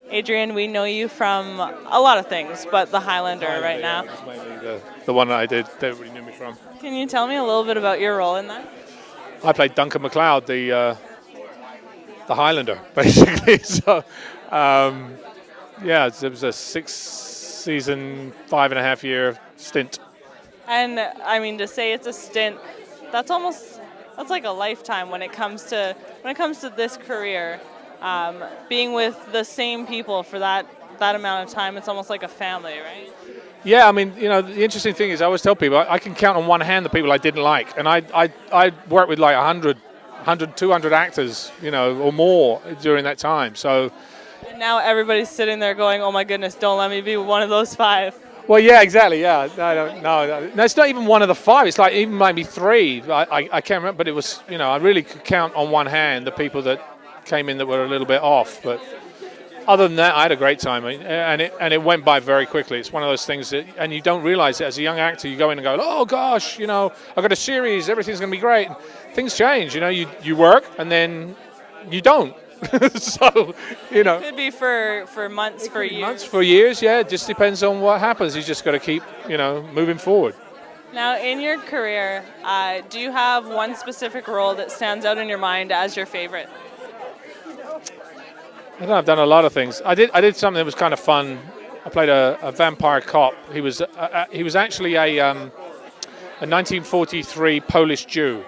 Adrian, we know you from a lot of things, but the Highlander right now. That's mainly the one that I did that everybody knew me from. Can you tell me a little bit about your role in that? I played Duncan MacLeod, the Highlander, basically. So, yeah, it was a 6-season, 5.5-year stint. And I mean, to say it's a stint, that's like a lifetime when it comes to this career. Being with the same people for that amount of time, it's almost like a family, right? Yeah, I mean, the interesting thing is I always tell people I can count on one hand the people I didn't like. And I worked with like 100, 200 actors, or more during that time. So And now everybody's sitting there going, oh my goodness, don't let me be one of those 5. Well, yeah, exactly. Yeah, no, it's not even one of the 5. It's like even maybe 3. I can't remember, but it was. I really could count on one hand the people that came in that were a little bit off. But other than that, I had a great time, and it went by very quickly. It's one of those things that, and you don't realize it as a young actor. You go in and go, oh gosh, I got a series, everything's going to be great. And things change. You work and then you don't. So, It could be for months, for years. Months, for years, yeah. It just depends on what happens. You just got to keep, moving forward. Now, in your career, do you have one specific role that stands out in your mind as your favorite? I don't know, I've done a lot of things. I did something that was kind of fun. I played a vampire cop. He was actually a 1943 Polish Jew.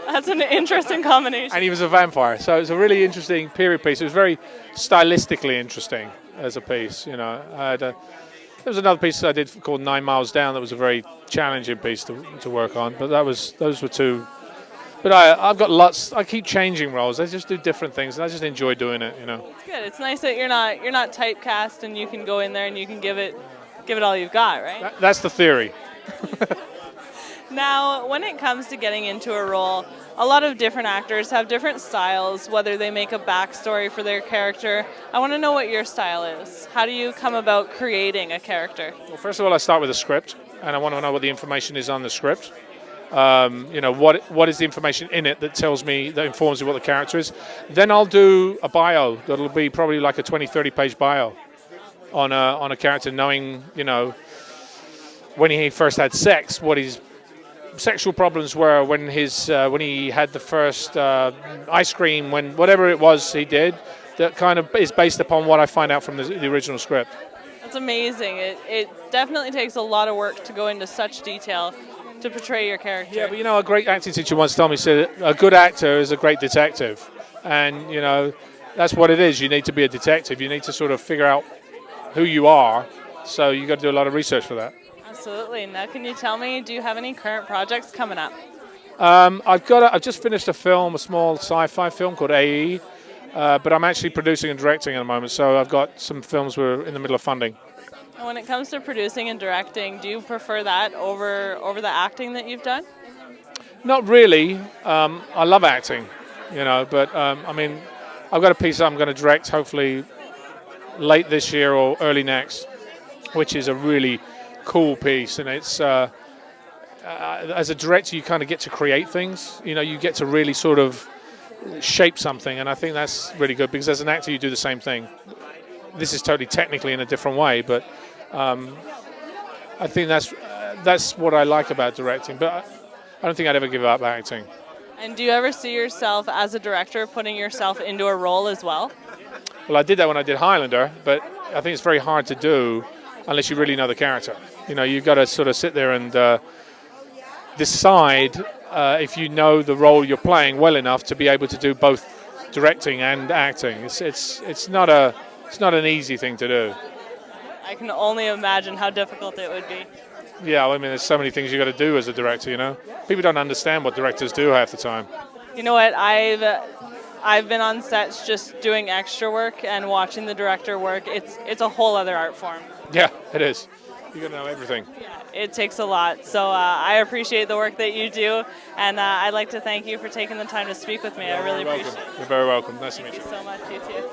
That's an interesting combination. And he was a vampire, so it was a really interesting period piece. It was very stylistically interesting as a piece. There was another piece I did called 9 Miles Down that was a very challenging piece to work on. But those were 2. But I've got lots. I keep changing roles. I just do different things, and I just enjoy doing it. It's good. It's nice that you're not typecast, and you can go in there and you can give it all you've got, right? That's the theory. Now, when it comes to getting into a role, a lot of different actors have different styles, whether they make a backstory for their character. I want to know what your style is. How do you come about creating a character? Well, first of all, I start with a script, and I want to know what the information is on the script. What is the information in it that informs me what the character is. Then I'll do a bio that'll be probably like a 20-30 page bio on a character, knowing when he first had sex, what his sexual problems were, when he had the first ice cream, when whatever it was he did, that kind of is based upon what I find out from the original script. That's amazing. It definitely takes a lot of work to go into such detail to portray your character. Yeah, but a great acting teacher once told me, said a good actor is a great detective, and that's what it is. You need to be a detective. You need to sort of figure out who you are. So you got to do a lot of research for that. Absolutely. Now, can you tell me, do you have any current projects coming up? I've just finished a small sci-fi film called AE, but I'm actually producing and directing at the moment. So I've got some films we're in the middle of funding. And when it comes to producing and directing, do you prefer that over the acting that you've done? Not really. I love acting, but I've got a piece I'm going to direct hopefully late this year or early next, which is a really cool piece. And it's as a director, you kind of get to create things. You get to really sort of shape something, and I think that's really good because as an actor, you do the same thing. This is totally technically in a different way, but I think that's what I like about directing. But I don't think I'd ever give up acting. And do you ever see yourself as a director putting yourself into a role as well? Well, I did that when I did Highlander, but I think it's very hard to do unless you really know the character. You've got to sort of sit there and decide if you know the role you're playing well enough to be able to do both directing and acting. It's not an easy thing to do. I can only imagine how difficult it would be. Yeah, there's so many things you got to do as a director. People don't understand what directors do half the time. You know what? I've been on sets just doing extra work and watching the director work. It's a whole other art form. Yeah, it is. You got to know everything. Yeah, it takes a lot. So I appreciate the work that you do, and I'd like to thank you for taking the time to speak with me. I really appreciate it. You're very welcome. Nice to meet you. Thank you so much. You too.